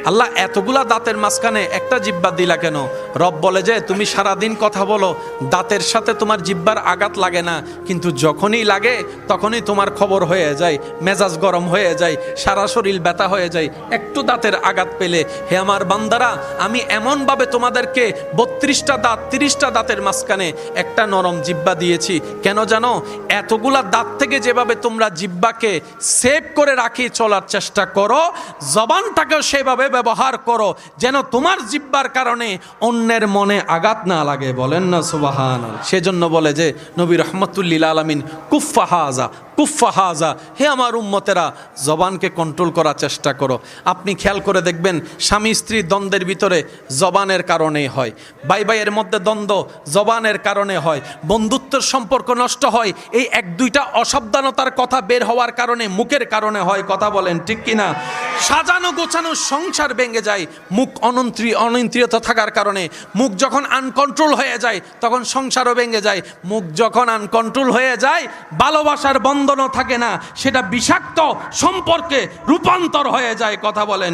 আল্লাহ এতগুলা দাঁতের মাঝখানে একটা জিহ্বা দিলা কেন? রব বলে যে তুমি সারাদিন কথা বলো, দাঁতের সাথে তোমার জিহ্বার আঘাত লাগে না, কিন্তু যখনই লাগে তখনই তোমার খবর হয়ে যায়, মেজাজ গরম হয়ে যায়, সারা শরীর ব্যথা হয়ে যায় একটু দাঁতের আঘাত পেলে। হে আমার বান্দারা, আমি এমনভাবে তোমাদেরকে 32টা দাঁত 30টা দাঁতের মাঝখানে একটা নরম জিহ্বা দিয়েছি। কেন জানো? এতগুলা দাঁত থেকে যেভাবে তোমরা জিহ্বাকে সেভ করে রাখি চলার চেষ্টা করো, জবানটাকেও সেভাবে ব্যবহার করো যেন তোমার জিহ্বার কারণে অন্যের মনে আঘাত না লাগে। বলেন না সুবহানাল্লাহ। সেজন্য বলে যে নবী রহমতুল্লিল আলামিন কুফা হাজা কুফা হাজা, হে আমার উম্মতেরা, জবানকে কন্ট্রোল করার চেষ্টা করো। আপনি খেয়াল করে দেখবেন স্বামী স্ত্রী দ্বন্দ্বের ভিতরে জবানের কারণেই হয়, ভাই ভাইয়ের মধ্যে দ্বন্দ্ব জবানের কারণে হয়, বন্ধুত্বের সম্পর্ক নষ্ট হয় এই 1-2টা অসাবধানতার কথা বের হওয়ার কারণে, মুখের কারণে হয়। কথা বলেন ঠিক কিনা? সাজানো গোছানো সংসার ভেঙে যায় মুখ অনিয়ন্ত্রিত থাকার কারণে। মুখ যখন আনকন্ট্রোল হয়ে যায় তখন সংসারও ভেঙে যায়। মুখ যখন আনকন্ট্রোল হয়ে যায় ভালোবাসার বন্ধনও থাকে না, সেটা বিষাক্ত সম্পর্কে রূপান্তর হয়ে যায়। কথা বলেন।